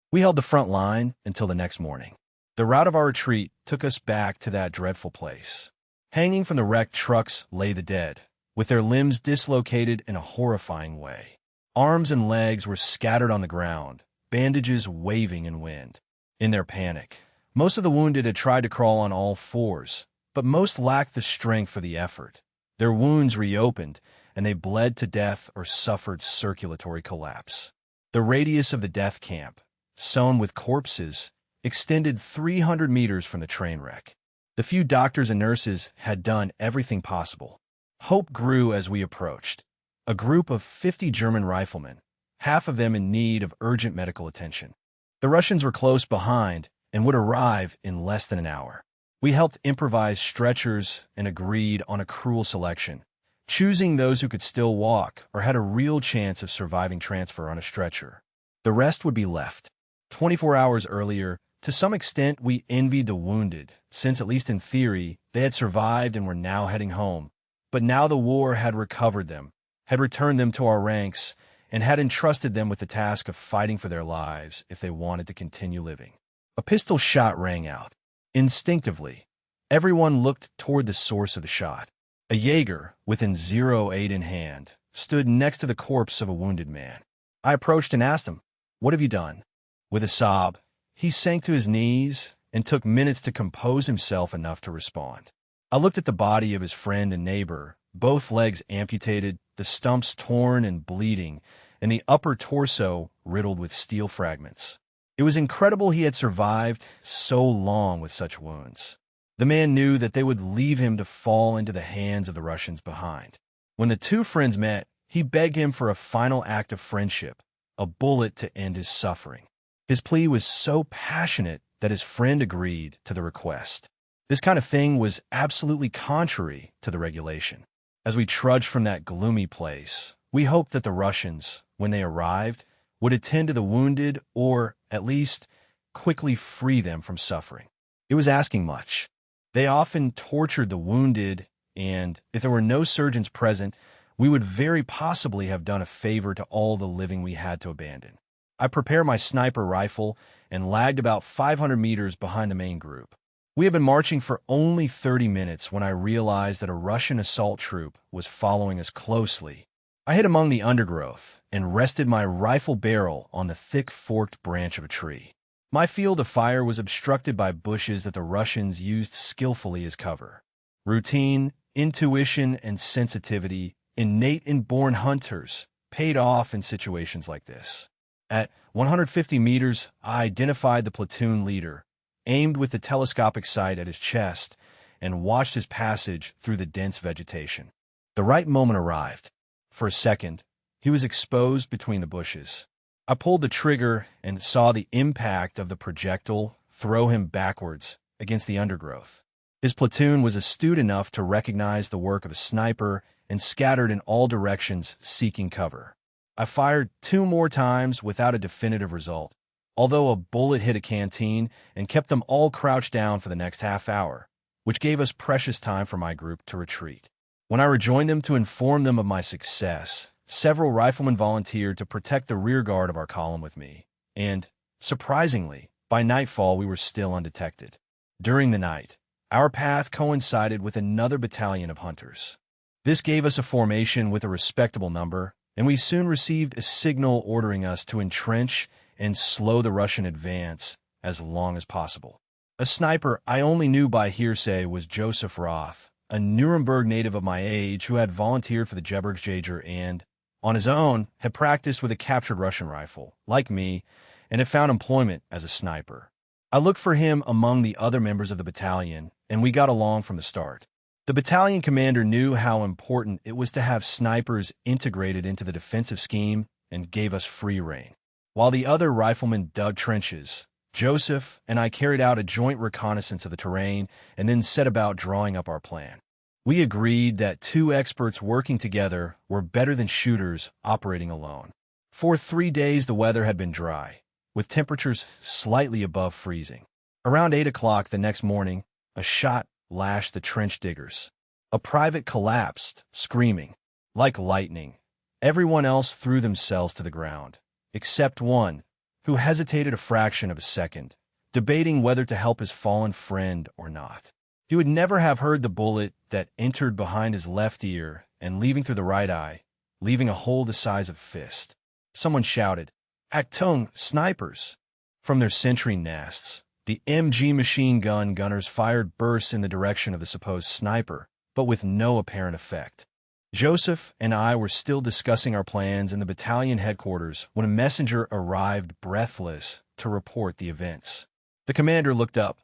We held the front line until the next morning. The route of our retreat took us back to that dreadful place. Hanging from the wrecked trucks lay the dead, with their limbs dislocated in a horrifying way. Arms and legs were scattered on the ground, bandages waving in wind. In their panic, most of the wounded had tried to crawl on all fours, but most lacked the strength for the effort. Their wounds reopened, and they bled to death or suffered circulatory collapse. The radius of the death camp, sown with corpses, extended 300 meters from the train wreck. The few doctors and nurses had done everything possible. Hope grew as we approached. A group of 50 German riflemen, half of them in need of urgent medical attention. The Russians were close behind and would arrive in less than an hour. We helped improvise stretchers and agreed on a cruel selection, choosing those who could still walk or had a real chance of surviving transfer on a stretcher. The rest would be left. 24 hours earlier, to some extent, we envied the wounded, since at least in theory, they had survived and were now heading home. But now the war had recovered them, had returned them to our ranks, and had entrusted them with the task of fighting for their lives if they wanted to continue living. A pistol shot rang out. Instinctively, everyone looked toward the source of the shot. A Jaeger, within .08 in hand, stood next to the corpse of a wounded man. I approached and asked him, "What have you done?" With a sob, he sank to his knees and took minutes to compose himself enough to respond. I looked at the body of his friend and neighbor, both legs amputated, the stumps torn and bleeding, and the upper torso riddled with steel fragments. It was incredible he had survived so long with such wounds. The man knew that they would leave him to fall into the hands of the Russians behind. When the two friends met, he begged him for a final act of friendship, a bullet to end his suffering. His plea was so passionate that his friend agreed to the request. This kind of thing was absolutely contrary to the regulation. As we trudged from that gloomy place, we hoped that the Russians, when they arrived, would attend to the wounded or, at least, quickly free them from suffering. It was asking much. They often tortured the wounded, and if there were no surgeons present, we would very possibly have done a favor to all the living we had to abandon. I prepared my sniper rifle and lagged about 500 meters behind the main group. We had been marching for only 30 minutes when I realized that a Russian assault troop was following us closely. I hid among the undergrowth and rested my rifle barrel on the thick forked branch of a tree. My field of fire was obstructed by bushes that the Russians used skillfully as cover. Routine, intuition, and sensitivity, innate inborn hunters, paid off in situations like this. At 150 meters, I identified the platoon leader, aimed with the telescopic sight at his chest, and watched his passage through the dense vegetation. The right moment arrived. For a second, he was exposed between the bushes. I pulled the trigger and saw the impact of the projectile throw him backwards against the undergrowth. His platoon was astute enough to recognize the work of a sniper and scattered in all directions seeking cover. I fired 2 more times without a definitive result, although a bullet hit a canteen and kept them all crouched down for the next half hour, which gave us precious time for my group to retreat. When I rejoined them to inform them of my success, several riflemen volunteered to protect the rear guard of our column with me, and, surprisingly, by nightfall we were still undetected. During the night, our path coincided with another battalion of hunters. This gave us a formation with a respectable number, and we soon received a signal ordering us to entrench and slow the Russian advance as long as possible. A sniper I only knew by hearsay was Joseph Roth, a Nuremberg native of my age who had volunteered for the Gebirgsjäger and, on his own, had practiced with a captured Russian rifle, like me, and had found employment as a sniper. I looked for him among the other members of the battalion, and we got along from the start. The battalion commander knew how important it was to have snipers integrated into the defensive scheme and gave us free rein. While the other riflemen dug trenches, Joseph and I carried out a joint reconnaissance of the terrain and then set about drawing up our plan. We agreed that 2 experts working together were better than shooters operating alone. For 3 days the weather had been dry, with temperatures slightly above freezing. Around 8 o'clock the next morning, a shot lashed the trench diggers. A private collapsed, screaming. Like lightning, everyone else threw themselves to the ground, except one, who hesitated a fraction of a second, debating whether to help his fallen friend or not. He would never have heard the bullet that entered behind his left ear and leaving through the right eye, leaving a hole the size of a fist. Someone shouted, "Achtung, snipers!" From their sentry nests. The MG machine gun gunners fired bursts in the direction of the supposed sniper, but with no apparent effect. Joseph and I were still discussing our plans in the battalion headquarters when a messenger arrived breathless to report the events. The commander looked up.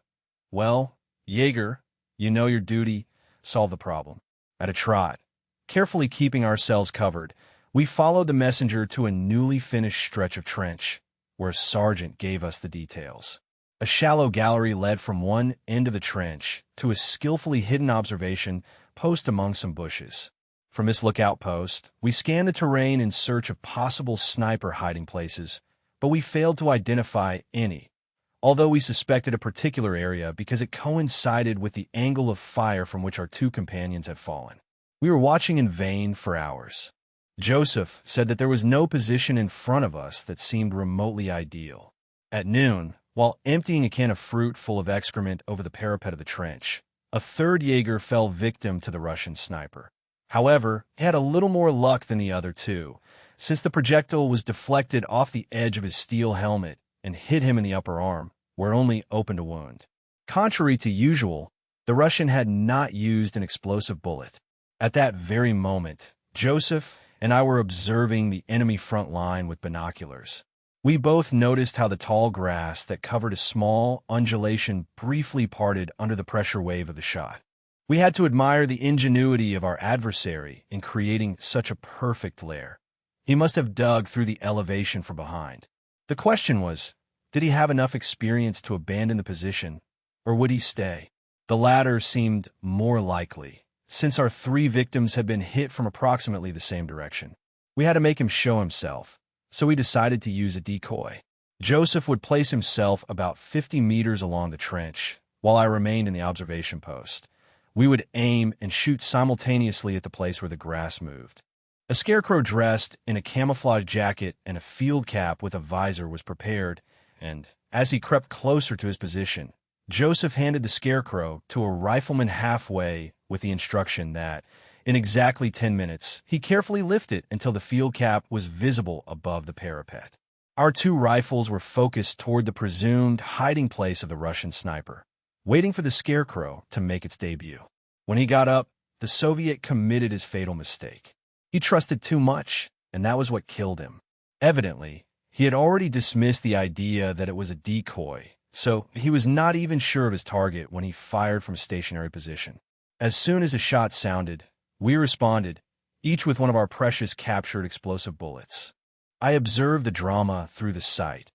"Well, Jaeger, you know your duty. Solve the problem." At a trot, carefully keeping ourselves covered, we followed the messenger to a newly finished stretch of trench, where a sergeant gave us the details. A shallow gallery led from one end of the trench to a skillfully hidden observation post among some bushes. From this lookout post, we scanned the terrain in search of possible sniper hiding places, but we failed to identify any, although we suspected a particular area because it coincided with the angle of fire from which our two companions had fallen. We were watching in vain for hours. Joseph said that there was no position in front of us that seemed remotely ideal. At noon, while emptying a can of fruit full of excrement over the parapet of the trench, a third Jaeger fell victim to the Russian sniper. However, he had a little more luck than the other two, since the projectile was deflected off the edge of his steel helmet and hit him in the upper arm, where it only opened a wound. Contrary to usual, the Russian had not used an explosive bullet. At that very moment, Joseph and I were observing the enemy front line with binoculars. We both noticed how the tall grass that covered a small undulation briefly parted under the pressure wave of the shot. We had to admire the ingenuity of our adversary in creating such a perfect lair. He must have dug through the elevation from behind. The question was, did he have enough experience to abandon the position, or would he stay? The latter seemed more likely, since our three victims had been hit from approximately the same direction. We had to make him show himself, so we decided to use a decoy. Joseph would place himself about 50 meters along the trench, while I remained in the observation post. We would aim and shoot simultaneously at the place where the grass moved. A scarecrow dressed in a camouflage jacket and a field cap with a visor was prepared, and, as he crept closer to his position, Joseph handed the scarecrow to a rifleman halfway with the instruction that, in exactly 10 minutes, he carefully lift it until the field cap was visible above the parapet. Our two rifles were focused toward the presumed hiding place of the Russian sniper, waiting for the scarecrow to make its debut. When he got up, the Soviet committed his fatal mistake. He trusted too much, and that was what killed him. Evidently, he had already dismissed the idea that it was a decoy, so he was not even sure of his target when he fired from a stationary position. As soon as a shot sounded, we responded, each with one of our precious captured explosive bullets. I observed the drama through the sight,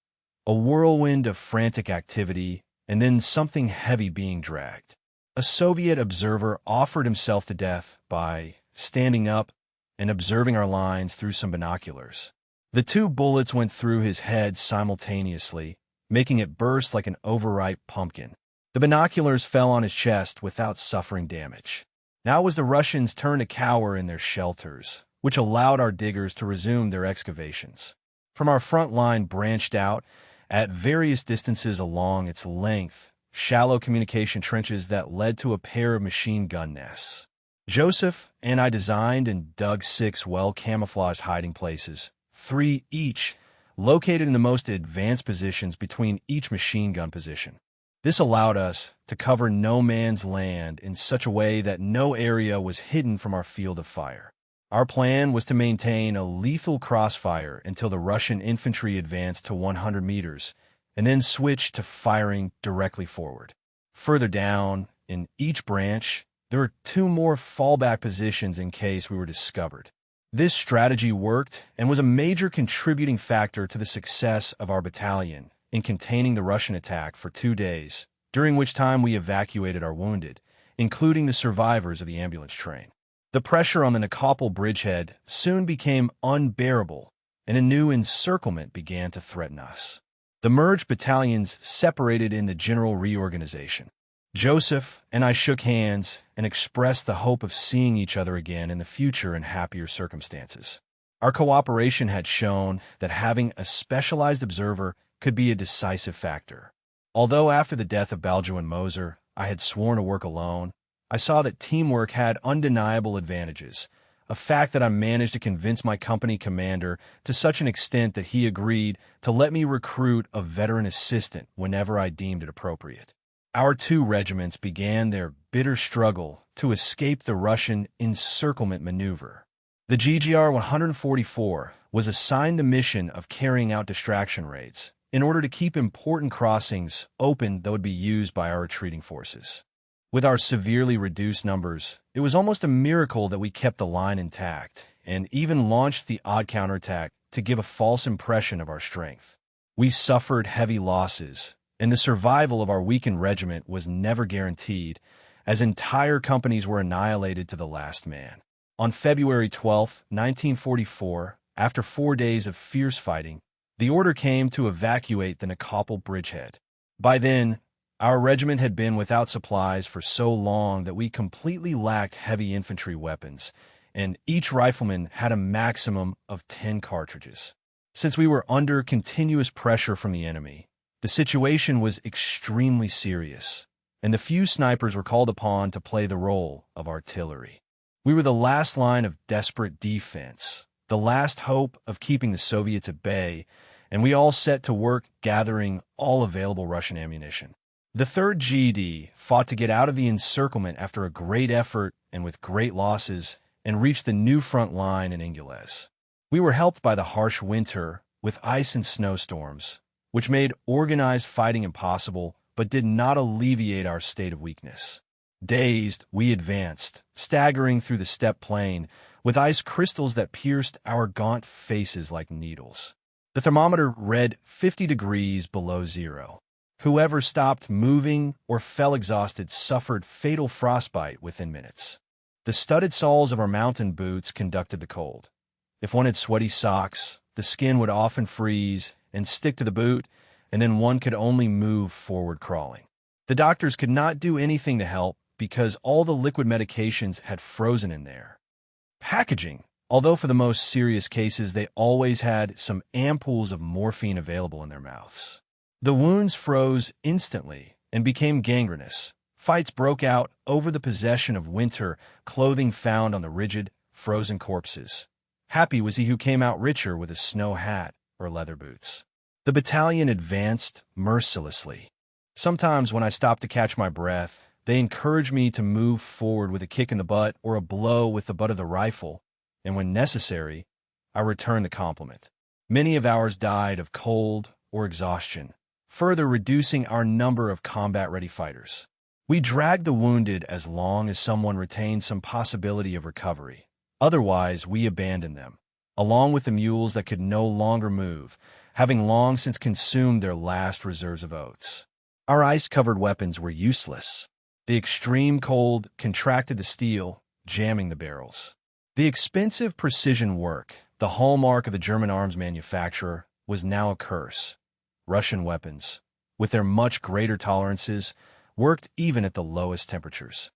a whirlwind of frantic activity, and then something heavy being dragged. A Soviet observer offered himself to death by standing up and observing our lines through some binoculars. The two bullets went through his head simultaneously, making it burst like an overripe pumpkin. The binoculars fell on his chest without suffering damage. Now it was the Russians' turn to cower in their shelters, which allowed our diggers to resume their excavations. From our front line branched out, at various distances along its length, shallow communication trenches that led to a pair of machine gun nests. Joseph and I designed and dug 6 well-camouflaged hiding places, 3 each, located in the most advanced positions between each machine gun position. This allowed us to cover no man's land in such a way that no area was hidden from our field of fire. Our plan was to maintain a lethal crossfire until the Russian infantry advanced to 100 meters, and then switch to firing directly forward. Further down, in each branch, there were 2 more fallback positions in case we were discovered. This strategy worked and was a major contributing factor to the success of our battalion in containing the Russian attack for 2 days, during which time we evacuated our wounded, including the survivors of the ambulance train. The pressure on the Nikopol bridgehead soon became unbearable, and a new encirclement began to threaten us. The merged battalions separated in the general reorganization. Joseph and I shook hands and expressed the hope of seeing each other again in the future in happier circumstances. Our cooperation had shown that having a specialized observer could be a decisive factor. Although after the death of Baljo and Moser, I had sworn to work alone, I saw that teamwork had undeniable advantages, a fact that I managed to convince my company commander to such an extent that he agreed to let me recruit a veteran assistant whenever I deemed it appropriate. Our two regiments began their bitter struggle to escape the Russian encirclement maneuver. The GGR 144 was assigned the mission of carrying out distraction raids in order to keep important crossings open that would be used by our retreating forces. With our severely reduced numbers, it was almost a miracle that we kept the line intact and even launched the odd counterattack to give a false impression of our strength. We suffered heavy losses, and the survival of our weakened regiment was never guaranteed, as entire companies were annihilated to the last man. On February 12, 1944, after 4 days of fierce fighting, the order came to evacuate the Nikopol bridgehead. By then, our regiment had been without supplies for so long that we completely lacked heavy infantry weapons, and each rifleman had a maximum of 10 cartridges. Since we were under continuous pressure from the enemy, the situation was extremely serious, and the few snipers were called upon to play the role of artillery. We were the last line of desperate defense, the last hope of keeping the Soviets at bay, and we all set to work gathering all available Russian ammunition. The 3rd GD fought to get out of the encirclement after a great effort and with great losses, and reached the new front line in Ingulez. We were helped by the harsh winter with ice and snowstorms, which made organized fighting impossible but did not alleviate our state of weakness. Dazed, we advanced, staggering through the steppe plain, with ice crystals that pierced our gaunt faces like needles. The thermometer read 50 degrees below zero. Whoever stopped moving or fell exhausted suffered fatal frostbite within minutes. The studded soles of our mountain boots conducted the cold. If one had sweaty socks, the skin would often freeze and stick to the boot, and then one could only move forward crawling. The doctors could not do anything to help because all the liquid medications had frozen in there. Packaging, although for the most serious cases they always had some ampoules of morphine available in their mouths. The wounds froze instantly and became gangrenous. Fights broke out over the possession of winter clothing found on the rigid, frozen corpses. Happy was he who came out richer with a snow hat or leather boots. The battalion advanced mercilessly. Sometimes when I stopped to catch my breath, they encouraged me to move forward with a kick in the butt or a blow with the butt of the rifle, and when necessary, I returned the compliment. Many of ours died of cold or exhaustion, further reducing our number of combat-ready fighters. We dragged the wounded as long as someone retained some possibility of recovery. Otherwise, we abandoned them, along with the mules that could no longer move, having long since consumed their last reserves of oats. Our ice-covered weapons were useless. The extreme cold contracted the steel, jamming the barrels. The expensive precision work, the hallmark of the German arms manufacturer, was now a curse. Russian weapons, with their much greater tolerances, worked even at the lowest temperatures.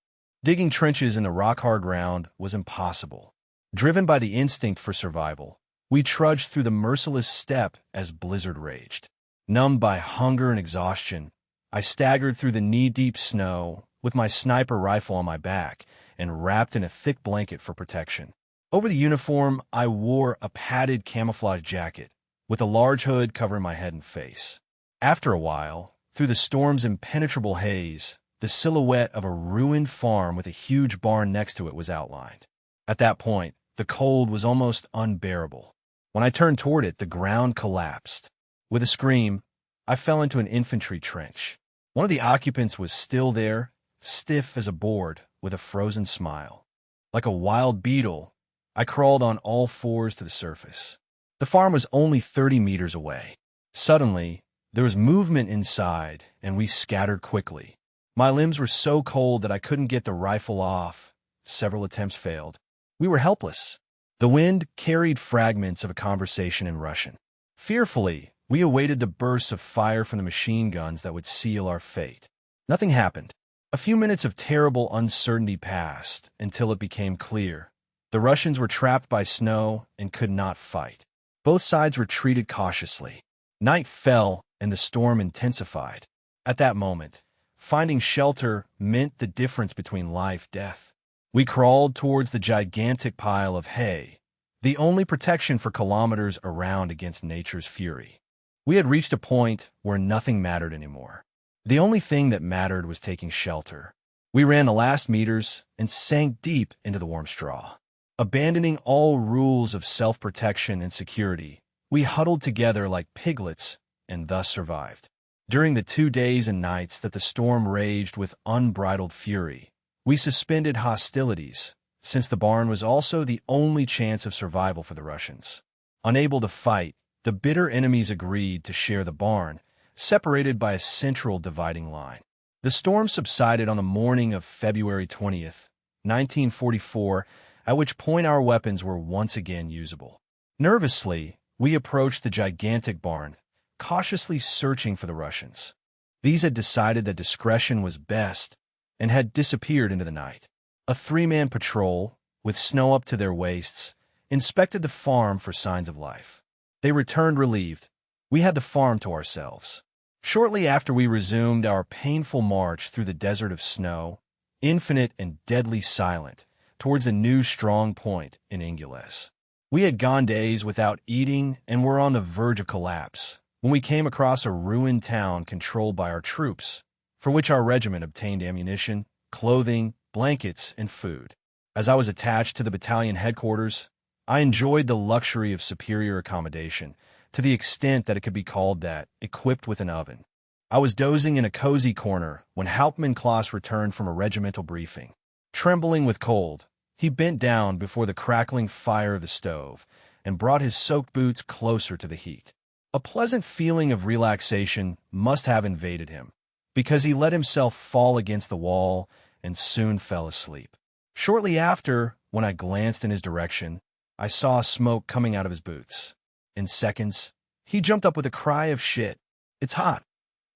Digging trenches in the rock-hard ground was impossible. Driven by the instinct for survival, we trudged through the merciless steppe as blizzard raged. Numbed by hunger and exhaustion, I staggered through the knee-deep snow with my sniper rifle on my back and wrapped in a thick blanket for protection. Over the uniform, I wore a padded camouflage jacket with a large hood covering my head and face. After a while, through the storm's impenetrable haze, the silhouette of a ruined farm with a huge barn next to it was outlined. At that point, the cold was almost unbearable. When I turned toward it, the ground collapsed. With a scream, I fell into an infantry trench. One of the occupants was still there, stiff as a board, with a frozen smile. Like a wild beetle, I crawled on all fours to the surface. The farm was only 30 meters away. Suddenly, there was movement inside, and we scattered quickly. My limbs were so cold that I couldn't get the rifle off. Several attempts failed. We were helpless. The wind carried fragments of a conversation in Russian. Fearfully, we awaited the bursts of fire from the machine guns that would seal our fate. Nothing happened. A few minutes of terrible uncertainty passed until it became clear. The Russians were trapped by snow and could not fight. Both sides retreated cautiously. Night fell, and the storm intensified. At that moment, finding shelter meant the difference between life and death. We crawled towards the gigantic pile of hay, the only protection for kilometers around against nature's fury. We had reached a point where nothing mattered anymore. The only thing that mattered was taking shelter. We ran the last meters and sank deep into the warm straw. Abandoning all rules of self-protection and security, we huddled together like piglets and thus survived. During the 2 days and nights that the storm raged with unbridled fury, we suspended hostilities, since the barn was also the only chance of survival for the Russians. Unable to fight, the bitter enemies agreed to share the barn, separated by a central dividing line. The storm subsided on the morning of February 20th, 1944, at which point our weapons were once again usable. Nervously, we approached the gigantic barn, cautiously searching for the Russians. These had decided that discretion was best and had disappeared into the night. A 3-man patrol, with snow up to their waists, inspected the farm for signs of life. They returned relieved. We had the farm to ourselves. Shortly after we resumed our painful march through the desert of snow, infinite and deadly silent, towards a new strong point in Ingles. We had gone days without eating and were on the verge of collapse when we came across a ruined town controlled by our troops, for which our regiment obtained ammunition, clothing, blankets, and food. As I was attached to the battalion headquarters, I enjoyed the luxury of superior accommodation, to the extent that it could be called that, equipped with an oven. I was dozing in a cozy corner when Hauptmann Klaus returned from a regimental briefing. Trembling with cold, he bent down before the crackling fire of the stove and brought his soaked boots closer to the heat. A pleasant feeling of relaxation must have invaded him, because he let himself fall against the wall and soon fell asleep. Shortly after, when I glanced in his direction, I saw smoke coming out of his boots. In seconds, he jumped up with a cry of "Shit, it's hot,"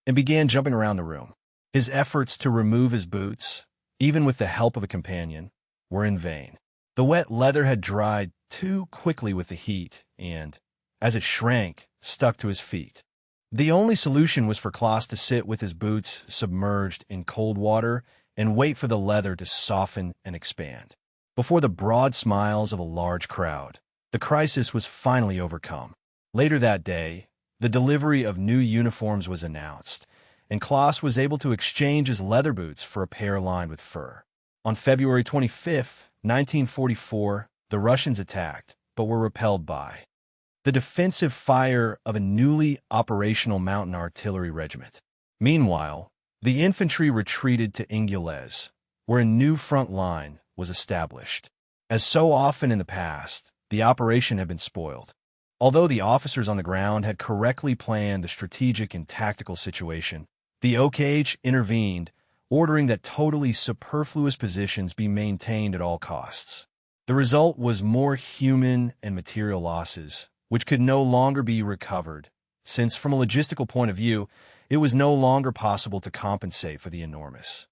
and began jumping around the room. His efforts to remove his boots, even with the help of a companion, were in vain. The wet leather had dried too quickly with the heat and, as it shrank, stuck to his feet. The only solution was for Klaus to sit with his boots submerged in cold water and wait for the leather to soften and expand. Before the broad smiles of a large crowd, the crisis was finally overcome. Later that day, the delivery of new uniforms was announced, and Klaus was able to exchange his leather boots for a pair lined with fur. On February 25, 1944, the Russians attacked, but were repelled by the defensive fire of a newly operational mountain artillery regiment. Meanwhile, the infantry retreated to Ingles, where a new front line was established. As so often in the past, the operation had been spoiled. Although the officers on the ground had correctly planned the strategic and tactical situation, the OKH intervened, ordering that totally superfluous positions be maintained at all costs. The result was more human and material losses, which could no longer be recovered, since from a logistical point of view, it was no longer possible to compensate for the enormous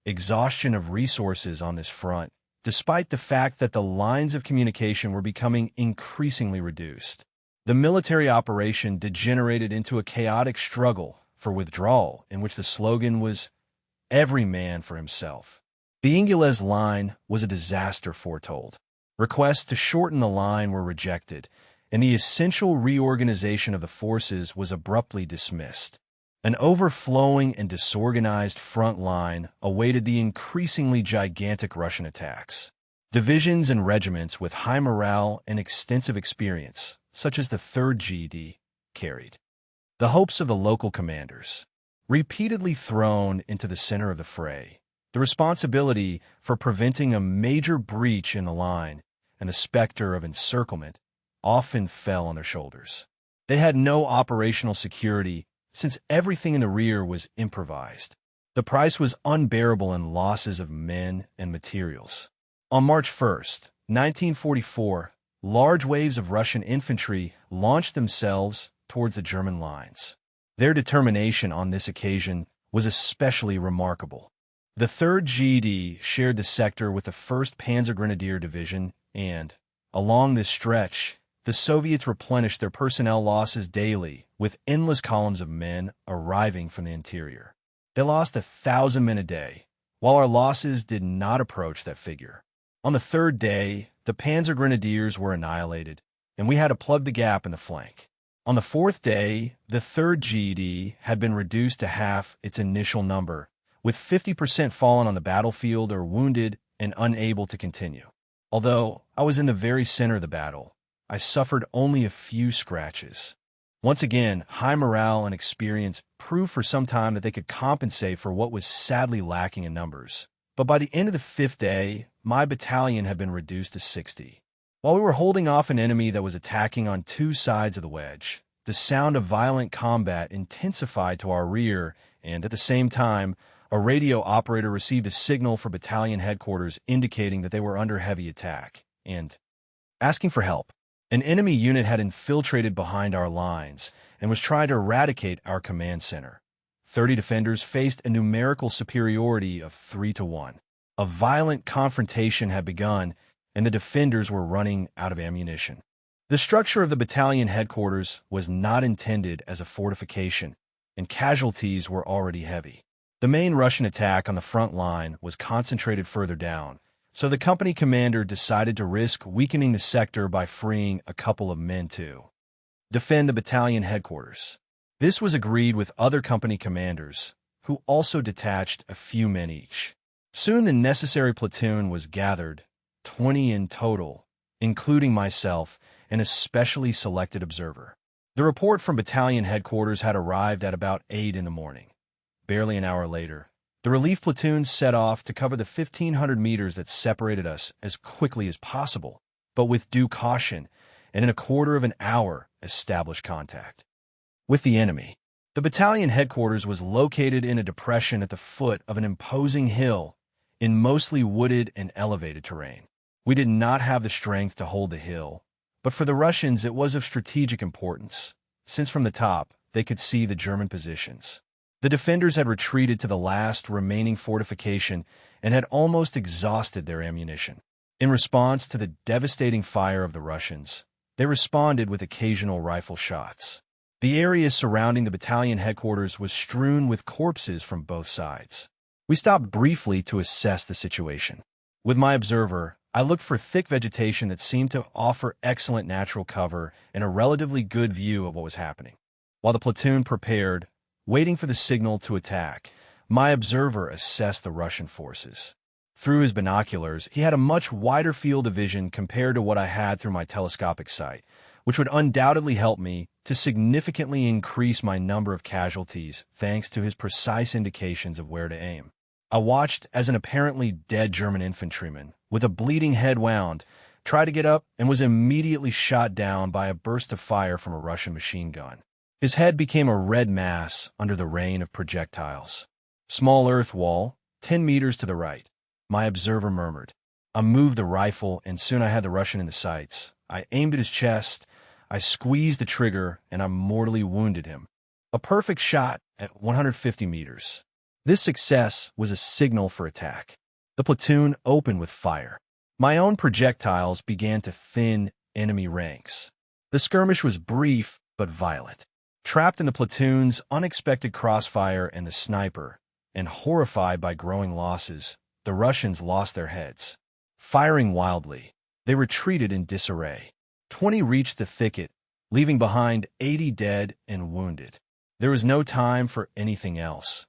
exhaustion of resources on this front, despite the fact that the lines of communication were becoming increasingly reduced. The military operation degenerated into a chaotic struggle for withdrawal in which the slogan was, "Every man for himself." The Ingles line was a disaster foretold. Requests to shorten the line were rejected, and the essential reorganization of the forces was abruptly dismissed. An overflowing and disorganized front line awaited the increasingly gigantic Russian attacks. Divisions and regiments with high morale and extensive experience, such as the 3rd GD, carried the hopes of the local commanders. Repeatedly thrown into the center of the fray, the responsibility for preventing a major breach in the line and the specter of encirclement often fell on their shoulders. They had no operational security since everything in the rear was improvised. The price was unbearable in losses of men and materials. On March 1st, 1944, large waves of Russian infantry launched themselves towards the German lines. Their determination on this occasion was especially remarkable. The 3rd GD shared the sector with the 1st Panzer Grenadier Division and, along this stretch, the Soviets replenished their personnel losses daily, with endless columns of men arriving from the interior. They lost 1,000 men a day, while our losses did not approach that figure. On the third day, the Panzer Grenadiers were annihilated, and we had to plug the gap in the flank. On the fourth day, the 3rd GED had been reduced to half its initial number, with 50% fallen on the battlefield or wounded and unable to continue. Although I was in the very center of the battle, I suffered only a few scratches. Once again, high morale and experience proved for some time that they could compensate for what was sadly lacking in numbers. But by the end of the 5th day, my battalion had been reduced to 60. While we were holding off an enemy that was attacking on 2 sides of the wedge, the sound of violent combat intensified to our rear, and at the same time, a radio operator received a signal for battalion headquarters indicating that they were under heavy attack, and asking for help. An enemy unit had infiltrated behind our lines and was trying to eradicate our command center. 30 defenders faced a numerical superiority of 3-1. A violent confrontation had begun, and the defenders were running out of ammunition. The structure of the battalion headquarters was not intended as a fortification, and casualties were already heavy. The main Russian attack on the front line was concentrated further down, so the company commander decided to risk weakening the sector by freeing a couple of men to defend the battalion headquarters. This was agreed with other company commanders, who also detached a few men each. Soon the necessary platoon was gathered, 20 in total, including myself and a specially selected observer. The report from battalion headquarters had arrived at about 8 in the morning. Barely an hour later, the relief platoon set off to cover the 1,500 meters that separated us as quickly as possible, but with due caution, and in a quarter of an hour established contact with the enemy. The battalion headquarters was located in a depression at the foot of an imposing hill in mostly wooded and elevated terrain. We did not have the strength to hold the hill, but for the Russians it was of strategic importance, since from the top they could see the German positions. The defenders had retreated to the last remaining fortification and had almost exhausted their ammunition. In response to the devastating fire of the Russians, they responded with occasional rifle shots. The area surrounding the battalion headquarters was strewn with corpses from both sides. We stopped briefly to assess the situation. With my observer, I looked for thick vegetation that seemed to offer excellent natural cover and a relatively good view of what was happening. While the platoon prepared, waiting for the signal to attack, my observer assessed the Russian forces. Through his binoculars, he had a much wider field of vision compared to what I had through my telescopic sight, which would undoubtedly help me to significantly increase my number of casualties thanks to his precise indications of where to aim. I watched as an apparently dead German infantryman, with a bleeding head wound, tried to get up and was immediately shot down by a burst of fire from a Russian machine gun. His head became a red mass under the rain of projectiles. Small earth wall, 10 meters to the right. My observer murmured. I moved the rifle, and soon I had the Russian in the sights. I aimed at his chest, I squeezed the trigger, and I mortally wounded him. A perfect shot at 150 meters. This success was a signal for attack. The platoon opened with fire. My own projectiles began to thin enemy ranks. The skirmish was brief but violent. Trapped in the platoon's unexpected crossfire and the sniper, and horrified by growing losses, the Russians lost their heads. Firing wildly, they retreated in disarray. 20 reached the thicket, leaving behind 80 dead and wounded. There was no time for anything else.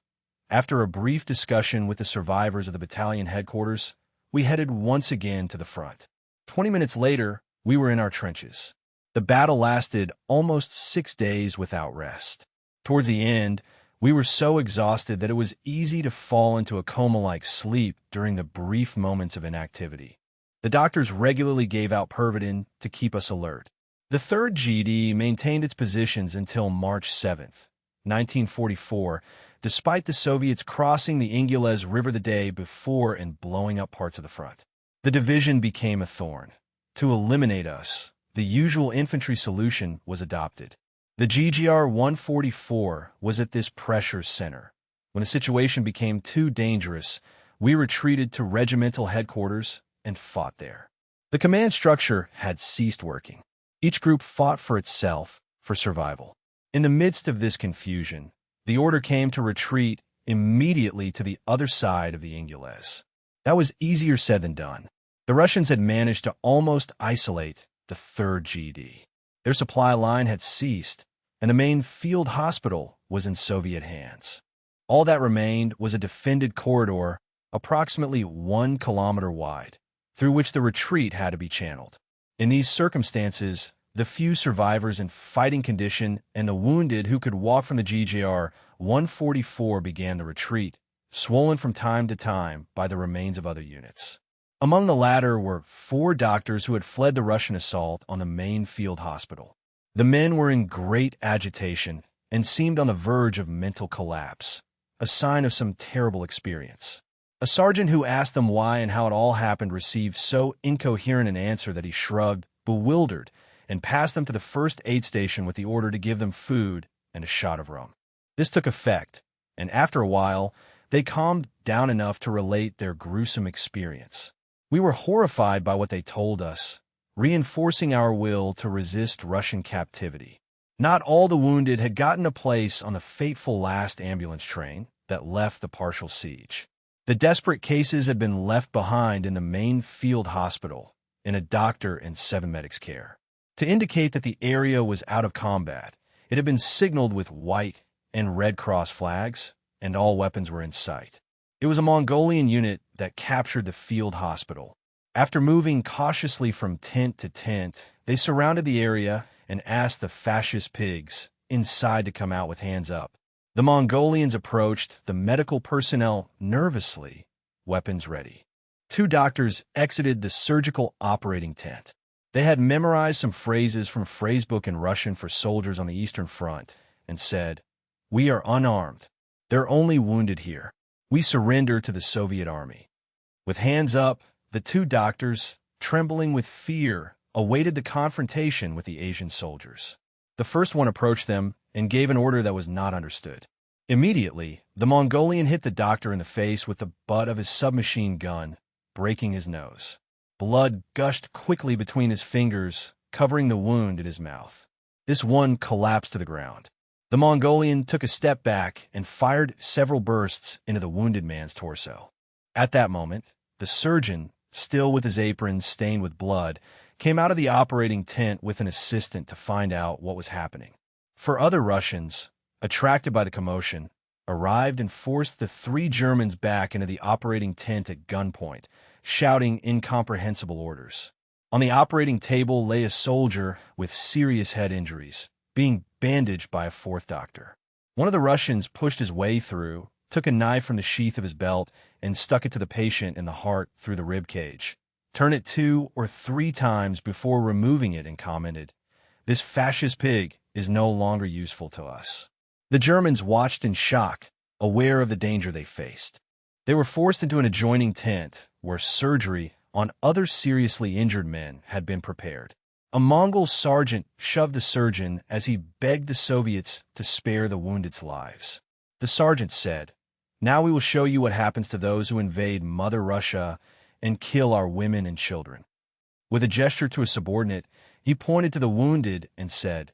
After a brief discussion with the survivors of the battalion headquarters, we headed once again to the front. 20 minutes later, we were in our trenches. The battle lasted almost 6 days without rest. Towards the end, we were so exhausted that it was easy to fall into a coma-like sleep during the brief moments of inactivity. The doctors regularly gave out Pervitin to keep us alert. The 3rd GD maintained its positions until March 7th, 1944, despite the Soviets crossing the Ingulez River the day before and blowing up parts of the front. The division became a thorn. To eliminate us, the usual infantry solution was adopted. The GGR 144 was at this pressure center. When the situation became too dangerous, we retreated to regimental headquarters and fought there. The command structure had ceased working. Each group fought for itself, for survival. In the midst of this confusion, the order came to retreat immediately to the other side of the Ingles. That was easier said than done. The Russians had managed to almost isolate the 3rd GD. Their supply line had ceased, and the main field hospital was in Soviet hands. All that remained was a defended corridor approximately 1 kilometer wide, through which the retreat had to be channeled. In these circumstances, the few survivors in fighting condition and the wounded who could walk from the GGR 144 began the retreat, swollen from time to time by the remains of other units. Among the latter were 4 doctors who had fled the Russian assault on the main field hospital. The men were in great agitation and seemed on the verge of mental collapse, a sign of some terrible experience. A sergeant who asked them why and how it all happened received so incoherent an answer that he shrugged, bewildered, and passed them to the first aid station with the order to give them food and a shot of rum. This took effect, and after a while, they calmed down enough to relate their gruesome experience. We were horrified by what they told us, reinforcing our will to resist Russian captivity. Not all the wounded had gotten a place on the fateful last ambulance train that left the partial siege. The desperate cases had been left behind in the main field hospital, in a doctor and 7 medics' care. To indicate that the area was out of combat, it had been signaled with white and Red Cross flags, and all weapons were in sight. It was a Mongolian unit that captured the field hospital. After moving cautiously from tent to tent, they surrounded the area and asked the fascist pigs inside to come out with hands up. The Mongolians approached the medical personnel nervously, weapons ready. 2 doctors exited the surgical operating tent. They had memorized some phrases from a phrasebook in Russian for soldiers on the Eastern Front and said, "We are unarmed. There are only wounded here. We surrender to the Soviet army." With hands up, the 2 doctors, trembling with fear, awaited the confrontation with the Asian soldiers. The first one approached them and gave an order that was not understood. Immediately, the Mongolian hit the doctor in the face with the butt of his submachine gun, breaking his nose. Blood gushed quickly between his fingers, covering the wound in his mouth. This one collapsed to the ground. The Mongolian took a step back and fired several bursts into the wounded man's torso. At that moment, the surgeon, still with his apron stained with blood, came out of the operating tent with an assistant to find out what was happening. 4 other Russians, attracted by the commotion, arrived and forced the 3 Germans back into the operating tent at gunpoint, shouting incomprehensible orders. On the operating table lay a soldier with serious head injuries, being bandaged by a 4th doctor. One of the Russians pushed his way through, took a knife from the sheath of his belt, and stuck it to the patient in the heart through the rib cage. Turn it 2 or 3 times before removing it and commented, "This fascist pig is no longer useful to us." The Germans watched in shock, aware of the danger they faced. They were forced into an adjoining tent where surgery on other seriously injured men had been prepared. A Mongol sergeant shoved the surgeon as he begged the Soviets to spare the wounded's lives. The sergeant said, "Now we will show you what happens to those who invade Mother Russia and kill our women and children." With a gesture to a subordinate, he pointed to the wounded and said,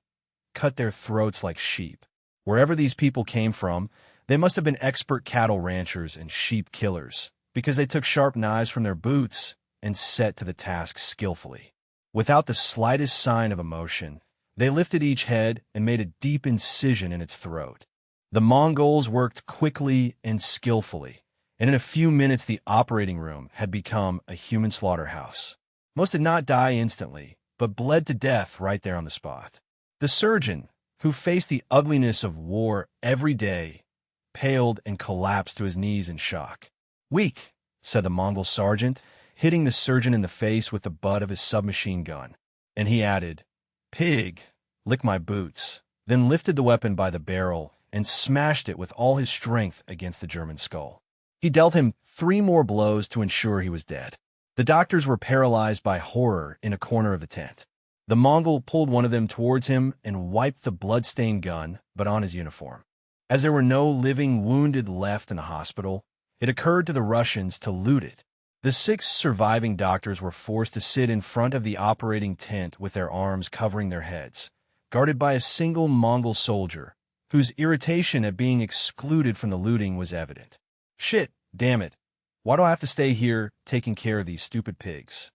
"Cut their throats like sheep." Wherever these people came from, they must have been expert cattle ranchers and sheep killers, because they took sharp knives from their boots and set to the task skillfully. Without the slightest sign of emotion, they lifted each head and made a deep incision in its throat. The Mongols worked quickly and skillfully, and in a few minutes the operating room had become a human slaughterhouse. Most did not die instantly, but bled to death right there on the spot. The surgeon, who faced the ugliness of war every day, paled and collapsed to his knees in shock. "Weak," said the Mongol sergeant, hitting the surgeon in the face with the butt of his submachine gun. And he added, "Pig, lick my boots," then lifted the weapon by the barrel and smashed it with all his strength against the German skull. He dealt him 3 more blows to ensure he was dead. The doctors were paralyzed by horror in a corner of the tent. The Mongol pulled one of them towards him and wiped the blood-stained gun, but on his uniform. As there were no living wounded left in the hospital, it occurred to the Russians to loot it The 6 surviving doctors were forced to sit in front of the operating tent with their arms covering their heads, guarded by a single Mongol soldier, whose irritation at being excluded from the looting was evident. "Shit, damn it. Why do I have to stay here taking care of these stupid pigs?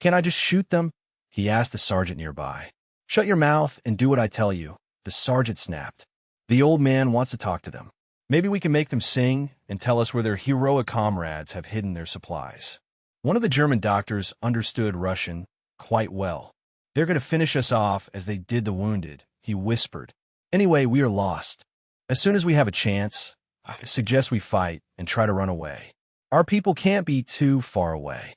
Can't I just shoot them?" he asked the sergeant nearby. "Shut your mouth and do what I tell you," the sergeant snapped. "The old man wants to talk to them. Maybe we can make them sing and tell us where their heroic comrades have hidden their supplies." One of the German doctors understood Russian quite well. "They're going to finish us off as they did the wounded," he whispered. "Anyway, we are lost. As soon as we have a chance, I suggest we fight and try to run away. Our people can't be too far away."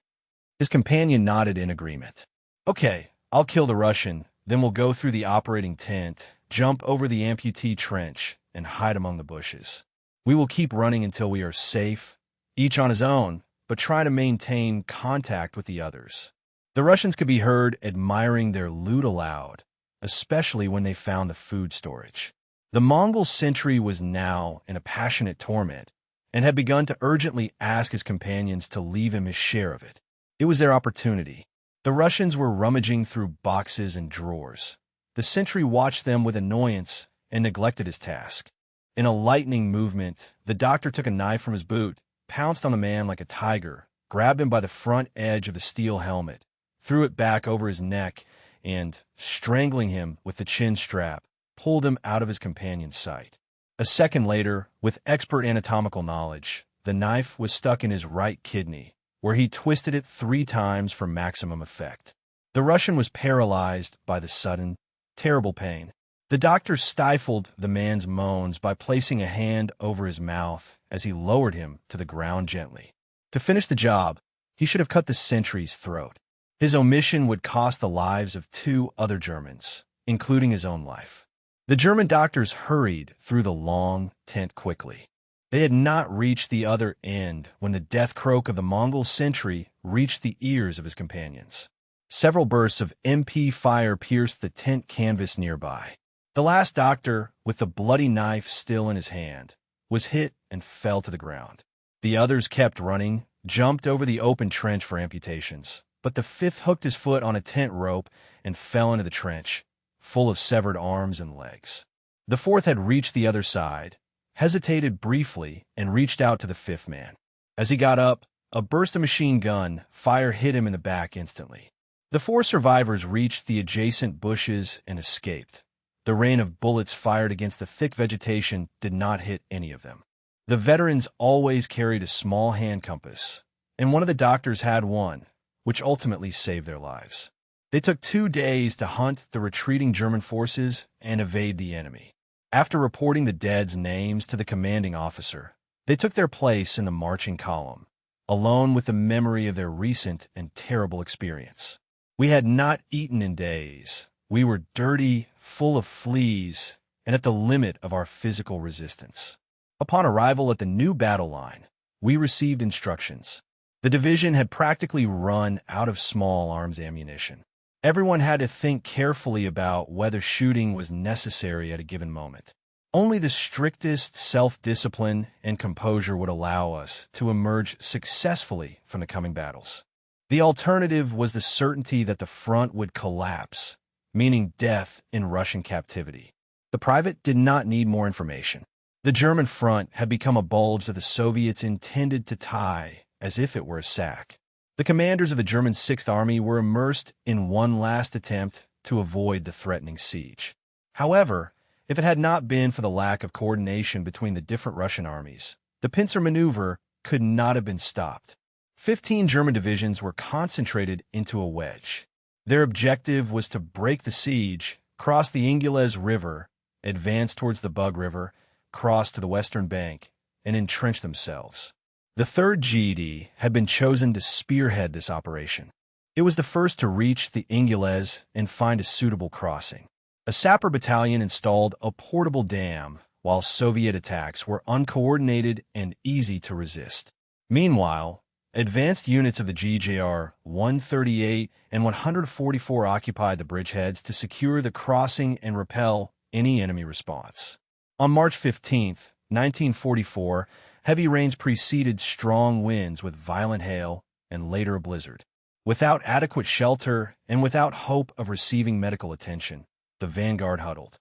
His companion nodded in agreement. "Okay, I'll kill the Russian, then we'll go through the operating tent, jump over the amputee trench, and hide among the bushes. We will keep running until we are safe, each on his own, but try to maintain contact with the others." The Russians could be heard admiring their loot aloud, especially when they found the food storage. The Mongol sentry was now in a passionate torment and had begun to urgently ask his companions to leave him his share of it. It was their opportunity. The Russians were rummaging through boxes and drawers. The sentry watched them with annoyance and neglected his task. In a lightning movement, the doctor took a knife from his boot, pounced on the man like a tiger, grabbed him by the front edge of the steel helmet, threw it back over his neck, and, strangling him with the chin strap, pulled him out of his companion's sight. A second later, with expert anatomical knowledge, the knife was stuck in his right kidney, where he twisted it 3 times for maximum effect. The Russian was paralyzed by the sudden, terrible pain. The doctor stifled the man's moans by placing a hand over his mouth as he lowered him to the ground gently. To finish the job, he should have cut the sentry's throat. His omission would cost the lives of 2 other Germans, including his own life. The German doctors hurried through the long tent quickly. They had not reached the other end when the death croak of the Mongol sentry reached the ears of his companions. Several bursts of MP fire pierced the tent canvas nearby. The last doctor, with the bloody knife still in his hand, was hit and fell to the ground. The others kept running, jumped over the open trench for amputations, but the 5th hooked his foot on a tent rope and fell into the trench, full of severed arms and legs. The 4th had reached the other side, hesitated briefly, and reached out to the 5th man. As he got up, a burst of machine gun fire hit him in the back instantly. The 4 survivors reached the adjacent bushes and escaped. The rain of bullets fired against the thick vegetation did not hit any of them. The veterans always carried a small hand compass, and one of the doctors had one, which ultimately saved their lives. They took 2 days to hunt the retreating German forces and evade the enemy. After reporting the dead's names to the commanding officer, they took their place in the marching column, alone with the memory of their recent and terrible experience. "We had not eaten in days. We were dirty, full of fleas, and at the limit of our physical resistance." Upon arrival at the new battle line, we received instructions. The division had practically run out of small arms ammunition. Everyone had to think carefully about whether shooting was necessary at a given moment. Only the strictest self-discipline and composure would allow us to emerge successfully from the coming battles. The alternative was the certainty that the front would collapse, meaning death in Russian captivity. The private did not need more information. The German front had become a bulge that the Soviets intended to tie as if it were a sack. The commanders of the German 6th Army were immersed in one last attempt to avoid the threatening siege. However, if it had not been for the lack of coordination between the different Russian armies, the pincer maneuver could not have been stopped. 15 German divisions were concentrated into a wedge. Their objective was to break the siege, cross the Ingles River, advance towards the Bug River, cross to the western bank, and entrench themselves. The 3rd GD had been chosen to spearhead this operation. It was the first to reach the Ingles and find a suitable crossing. A sapper battalion installed a portable dam, while Soviet attacks were uncoordinated and easy to resist. Meanwhile, advanced units of the GJR 138 and 144 occupied the bridgeheads to secure the crossing and repel any enemy response. On March 15, 1944, heavy rains preceded strong winds with violent hail, and later a blizzard. Without adequate shelter and without hope of receiving medical attention, the vanguard huddled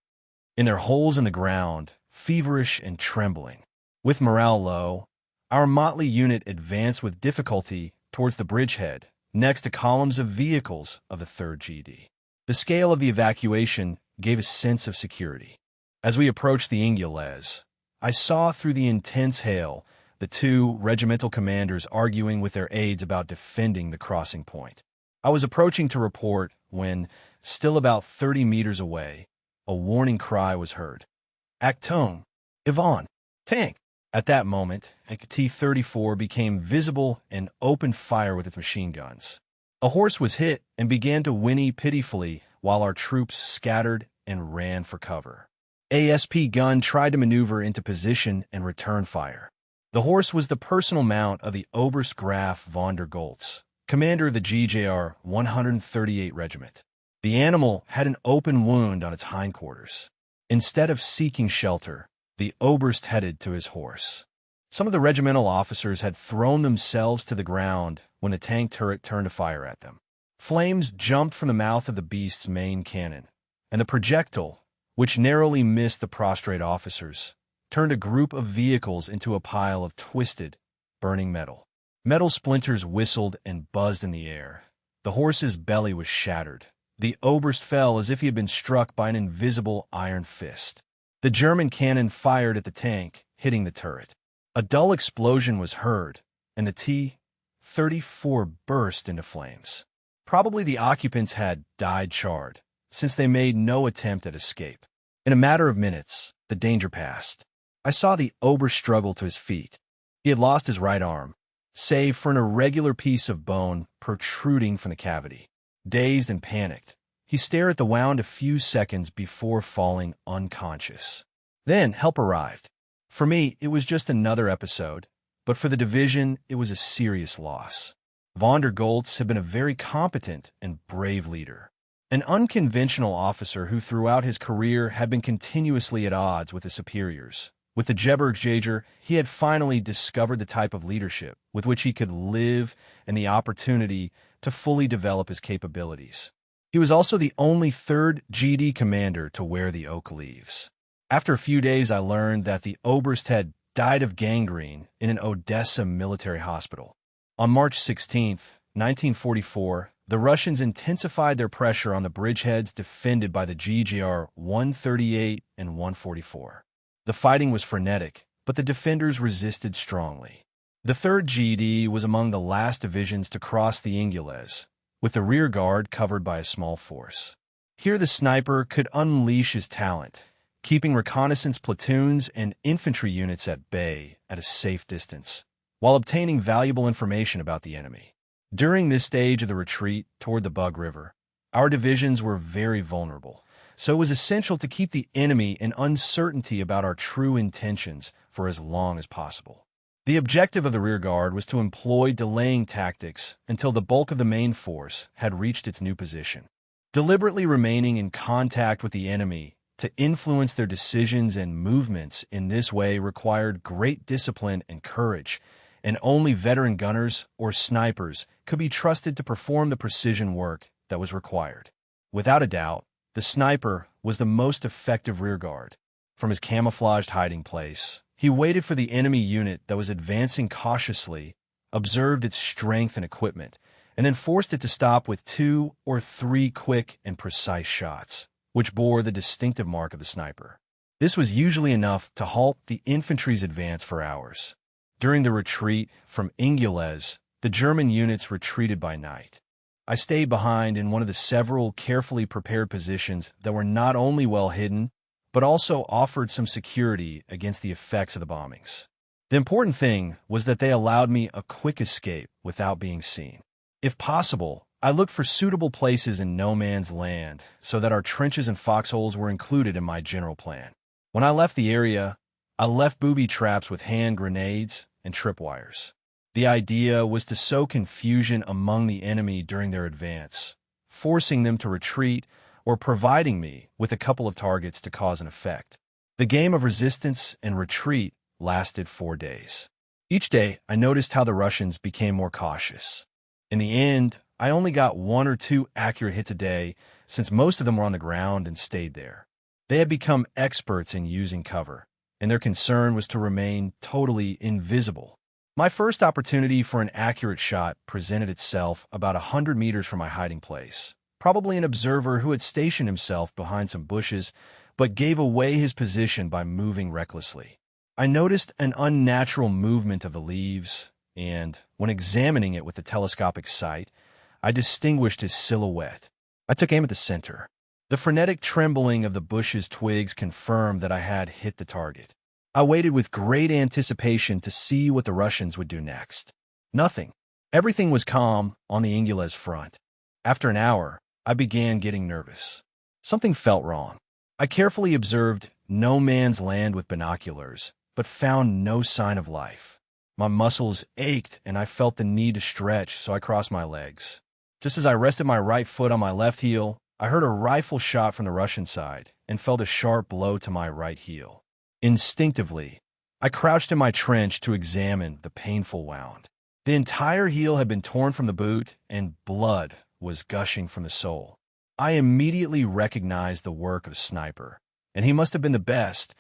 in their holes in the ground, feverish and trembling. With morale low, our motley unit advanced with difficulty towards the bridgehead, next to columns of vehicles of the 3rd GD. The scale of the evacuation gave a sense of security. As we approached the Ingles, I saw through the intense hail the 2 regimental commanders arguing with their aides about defending the crossing point. I was approaching to report when, still about 30 meters away, a warning cry was heard. Acton, Yvonne, tank! At that moment, a T-34 became visible and opened fire with its machine guns. A horse was hit and began to whinny pitifully while our troops scattered and ran for cover. ASP gun tried to maneuver into position and return fire. The horse was the personal mount of the Oberst Graf von der Goltz, commander of the GJR 138 Regiment. The animal had an open wound on its hindquarters. Instead of seeking shelter, the Oberst headed to his horse. Some of the regimental officers had thrown themselves to the ground when the tank turret turned to fire at them. Flames jumped from the mouth of the beast's main cannon, and the projectile, which narrowly missed the prostrate officers, turned a group of vehicles into a pile of twisted, burning metal. Metal splinters whistled and buzzed in the air. The horse's belly was shattered. The Oberst fell as if he had been struck by an invisible iron fist. The German cannon fired at the tank, hitting the turret. A dull explosion was heard, and the T-34 burst into flames. Probably the occupants had died charred, since they made no attempt at escape. In a matter of minutes, the danger passed. I saw the Oberst struggle to his feet. He had lost his right arm, save for an irregular piece of bone protruding from the cavity. Dazed and panicked, he stared at the wound a few seconds before falling unconscious. Then help arrived. For me, it was just another episode, but for the division, it was a serious loss. Von der Goltz had been a very competent and brave leader, an unconventional officer who throughout his career had been continuously at odds with his superiors. With the Gebirgsjäger, he had finally discovered the type of leadership with which he could live and the opportunity to fully develop his capabilities. He was also the only 3rd GD commander to wear the oak leaves. After a few days, I learned that the Oberst had died of gangrene in an Odessa military hospital. On March 16, 1944, the Russians intensified their pressure on the bridgeheads defended by the GJR 138 and 144. The fighting was frenetic, but the defenders resisted strongly. The 3rd GD was among the last divisions to cross the Ingles, with the rear guard covered by a small force. Here the sniper could unleash his talent, keeping reconnaissance platoons and infantry units at bay at a safe distance, while obtaining valuable information about the enemy. During this stage of the retreat toward the Bug River, our divisions were very vulnerable, so it was essential to keep the enemy in uncertainty about our true intentions for as long as possible. The objective of the rearguard was to employ delaying tactics until the bulk of the main force had reached its new position. Deliberately remaining in contact with the enemy to influence their decisions and movements in this way required great discipline and courage, and only veteran gunners or snipers could be trusted to perform the precision work that was required. Without a doubt, the sniper was the most effective rearguard. From his camouflaged hiding place, he waited for the enemy unit that was advancing cautiously, observed its strength and equipment, and then forced it to stop with 2 or 3 quick and precise shots, which bore the distinctive mark of the sniper. This was usually enough to halt the infantry's advance for hours. During the retreat from Ingles, the German units retreated by night. I stayed behind in one of the several carefully prepared positions that were not only well hidden, but also offered some security against the effects of the bombings. The important thing was that they allowed me a quick escape without being seen. If possible, I looked for suitable places in no man's land so that our trenches and foxholes were included in my general plan. When I left the area, I left booby traps with hand grenades and tripwires. The idea was to sow confusion among the enemy during their advance, forcing them to retreat or providing me with a couple of targets to cause an effect. The game of resistance and retreat lasted 4 days. Each day, I noticed how the Russians became more cautious. In the end, I only got 1 or 2 accurate hits a day, since most of them were on the ground and stayed there. They had become experts in using cover, and their concern was to remain totally invisible. My first opportunity for an accurate shot presented itself about 100 meters from my hiding place. Probably an observer who had stationed himself behind some bushes, but gave away his position by moving recklessly. I noticed an unnatural movement of the leaves, and, when examining it with a telescopic sight, I distinguished his silhouette. I took aim at the center. The frenetic trembling of the bush's twigs confirmed that I had hit the target. I waited with great anticipation to see what the Russians would do next. Nothing. Everything was calm on the Ingulez front. After an hour, I began getting nervous. Something felt wrong. I carefully observed no man's land with binoculars, but found no sign of life. My muscles ached, and I felt the need to stretch, so I crossed my legs. Just as I rested my right foot on my left heel, I heard a rifle shot from the Russian side and felt a sharp blow to my right heel. Instinctively, I crouched in my trench to examine the painful wound. The entire heel had been torn from the boot, and blood was gushing from the sole. I immediately recognized the work of a sniper, and he must have been the best,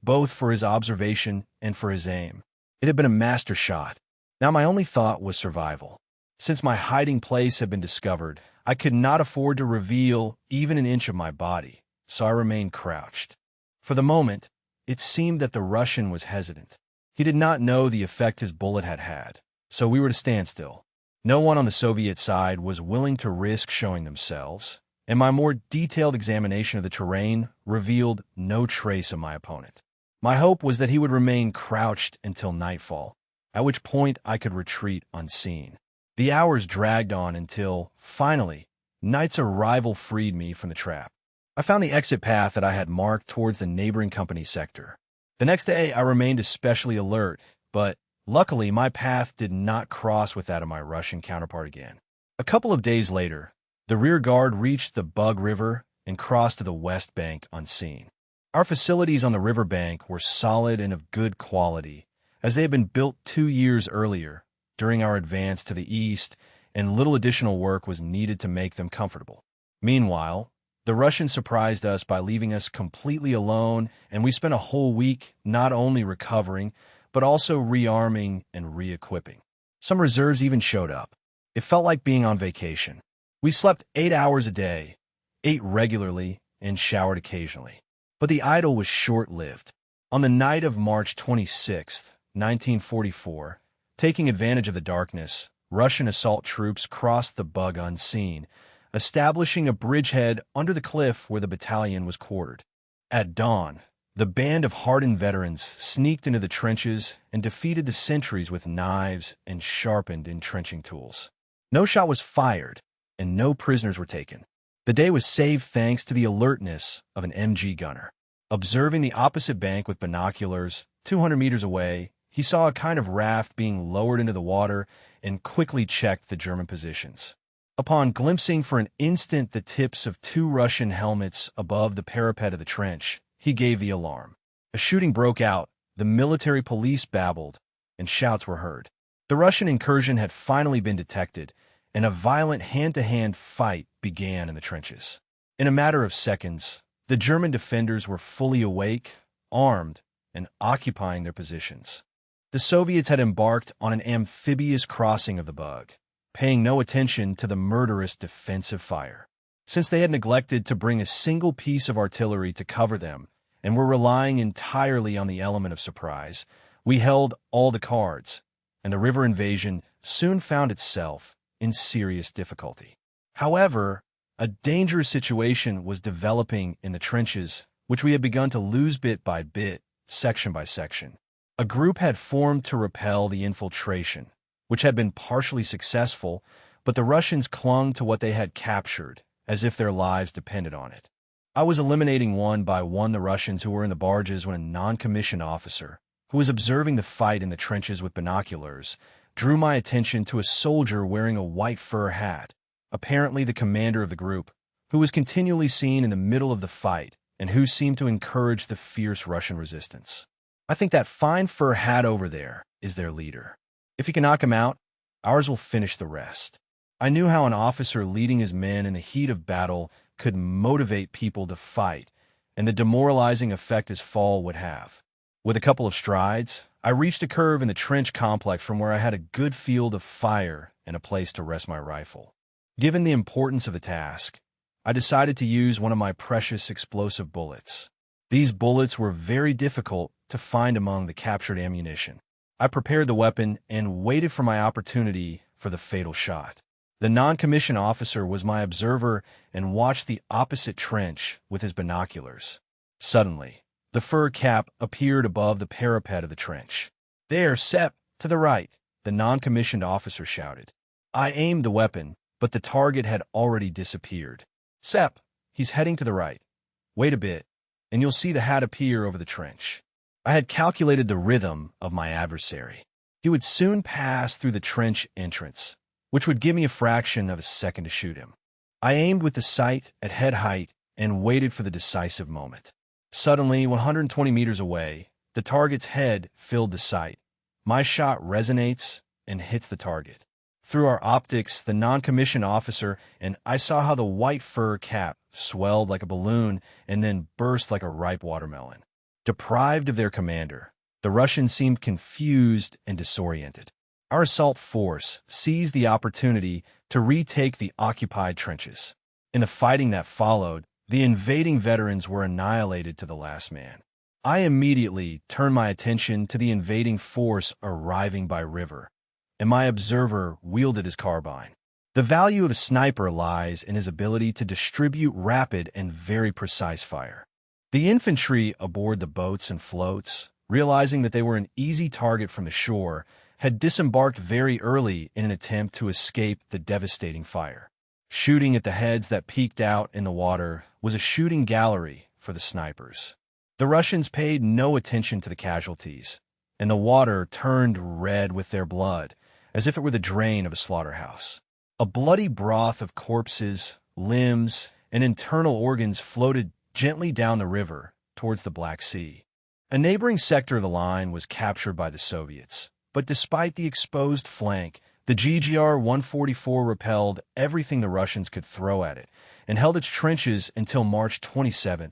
both for his observation and for his aim. It had been a master shot. Now my only thought was survival. Since my hiding place had been discovered, I could not afford to reveal even an inch of my body, so I remained crouched. For the moment, it seemed that the Russian was hesitant. He did not know the effect his bullet had had, so we were to stand still. No one on the Soviet side was willing to risk showing themselves, and my more detailed examination of the terrain revealed no trace of my opponent. My hope was that he would remain crouched until nightfall, at which point I could retreat unseen. The hours dragged on until, finally, night's arrival freed me from the trap. I found the exit path that I had marked towards the neighboring company sector. The next day, I remained especially alert, but luckily my path did not cross with that of my Russian counterpart again. A couple of days later, the rear guard reached the Bug River and crossed to the west bank unseen. Our facilities on the riverbank were solid and of good quality, as they had been built 2 years earlier, during our advance to the east, and little additional work was needed to make them comfortable. Meanwhile, the Russians surprised us by leaving us completely alone, and we spent a whole week not only recovering, but also rearming and re-equipping. Some reserves even showed up. It felt like being on vacation. We slept 8 hours a day, ate regularly, and showered occasionally. But the idyll was short-lived. On the night of March 26, 1944, taking advantage of the darkness, Russian assault troops crossed the Bug unseen, establishing a bridgehead under the cliff where the battalion was quartered. At dawn, the band of hardened veterans sneaked into the trenches and defeated the sentries with knives and sharpened entrenching tools. No shot was fired, and no prisoners were taken. The day was saved thanks to the alertness of an MG gunner. Observing the opposite bank with binoculars, 200 meters away, he saw a kind of raft being lowered into the water and quickly checked the German positions. Upon glimpsing for an instant the tips of 2 Russian helmets above the parapet of the trench, he gave the alarm. A shooting broke out, the military police babbled, and shouts were heard. The Russian incursion had finally been detected, and a violent hand-to-hand fight began in the trenches. In a matter of seconds, the German defenders were fully awake, armed, and occupying their positions. The Soviets had embarked on an amphibious crossing of the Bug, paying no attention to the murderous defensive fire. Since they had neglected to bring a single piece of artillery to cover them and were relying entirely on the element of surprise, we held all the cards, and the river invasion soon found itself in serious difficulty. However, a dangerous situation was developing in the trenches, which we had begun to lose bit by bit, section by section. A group had formed to repel the infiltration, which had been partially successful, but the Russians clung to what they had captured, as if their lives depended on it. I was eliminating one by one the Russians who were in the barges when a non-commissioned officer, who was observing the fight in the trenches with binoculars, drew my attention to a soldier wearing a white fur hat, apparently the commander of the group, who was continually seen in the middle of the fight and who seemed to encourage the fierce Russian resistance. I think that fine fur hat over there is their leader. If you can knock him out, ours will finish the rest. I knew how an officer leading his men in the heat of battle could motivate people to fight, and the demoralizing effect his fall would have. With a couple of strides, I reached a curve in the trench complex from where I had a good field of fire and a place to rest my rifle. Given the importance of the task, I decided to use one of my precious explosive bullets. These bullets were very difficult to find among the captured ammunition. I prepared the weapon and waited for my opportunity for the fatal shot. The non-commissioned officer was my observer and watched the opposite trench with his binoculars. Suddenly, the fur cap appeared above the parapet of the trench. "There, Sep, to the right," the non-commissioned officer shouted. I aimed the weapon, but the target had already disappeared. "Sep, he's heading to the right. Wait a bit, and you'll see the hat appear over the trench." I had calculated the rhythm of my adversary. He would soon pass through the trench entrance, which would give me a fraction of a second to shoot him. I aimed with the sight at head height and waited for the decisive moment. Suddenly, 120 meters away, the target's head filled the sight. My shot resonates and hits the target. Through our optics, the non-commissioned officer and I saw how the white fur cap swelled like a balloon and then burst like a ripe watermelon. Deprived of their commander, the Russians seemed confused and disoriented. Our assault force seized the opportunity to retake the occupied trenches. In the fighting that followed, the invading veterans were annihilated to the last man. I immediately turned my attention to the invading force arriving by river, and my observer wielded his carbine. The value of a sniper lies in his ability to distribute rapid and very precise fire. The infantry aboard the boats and floats, realizing that they were an easy target from the shore, had disembarked very early in an attempt to escape the devastating fire. Shooting at the heads that peeked out in the water was a shooting gallery for the snipers. The Russians paid no attention to the casualties, and the water turned red with their blood, as if it were the drain of a slaughterhouse. A bloody broth of corpses, limbs, and internal organs floated gently down the river towards the Black Sea. A neighboring sector of the line was captured by the Soviets, but despite the exposed flank, the GGR-144 repelled everything the Russians could throw at it and held its trenches until March 27,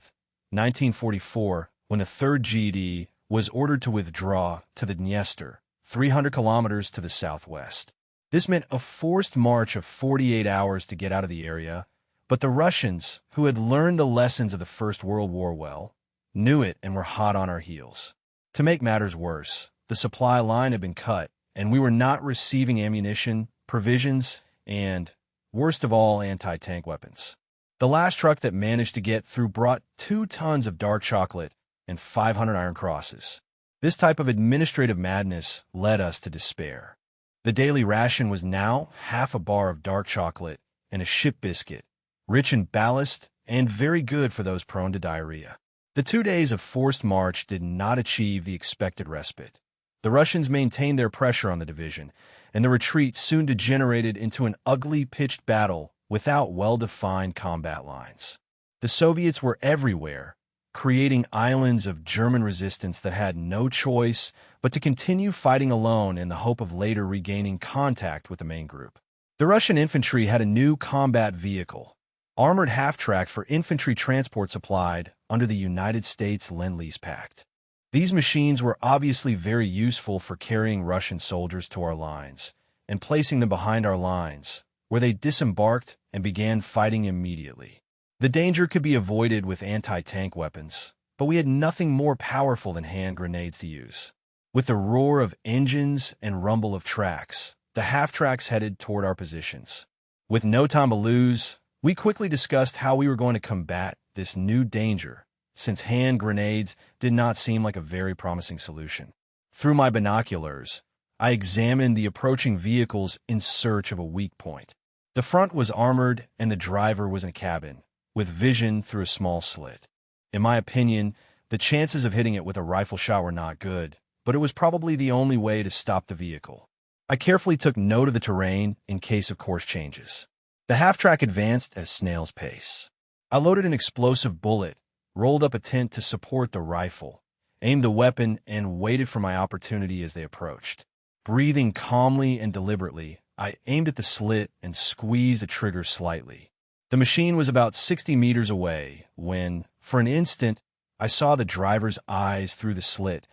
1944, when the 3rd GD was ordered to withdraw to the Dniester, 300 kilometers to the southwest. This meant a forced march of 48 hours to get out of the area, but the Russians, who had learned the lessons of the First World War well, knew it and were hot on our heels. To make matters worse, the supply line had been cut, and we were not receiving ammunition, provisions, and, worst of all, anti-tank weapons. The last truck that managed to get through brought 2 tons of dark chocolate and 500 iron crosses. This type of administrative madness led us to despair. The daily ration was now half a bar of dark chocolate and a ship biscuit, rich in ballast and very good for those prone to diarrhea. The 2 days of forced march did not achieve the expected respite. The Russians maintained their pressure on the division, and the retreat soon degenerated into an ugly pitched battle without well-defined combat lines. The Soviets were everywhere, creating islands of German resistance that had no choice but to continue fighting alone in the hope of later regaining contact with the main group. The Russian infantry had a new combat vehicle, armored half-track for infantry transport supplied under the United States Lend-Lease Pact. These machines were obviously very useful for carrying Russian soldiers to our lines and placing them behind our lines, where they disembarked and began fighting immediately. The danger could be avoided with anti-tank weapons, but we had nothing more powerful than hand grenades to use. With the roar of engines and rumble of tracks, the half-tracks headed toward our positions. With no time to lose, we quickly discussed how we were going to combat this new danger, since hand grenades did not seem like a very promising solution. Through my binoculars, I examined the approaching vehicles in search of a weak point. The front was armored and the driver was in a cabin, with vision through a small slit. In my opinion, the chances of hitting it with a rifle shot were not good, but it was probably the only way to stop the vehicle. I carefully took note of the terrain in case of course changes. The half-track advanced at snail's pace. I loaded an explosive bullet, rolled up a tent to support the rifle, aimed the weapon, and waited for my opportunity as they approached. Breathing calmly and deliberately, I aimed at the slit and squeezed the trigger slightly. The machine was about 60 meters away when, for an instant, I saw the driver's eyes through the slit,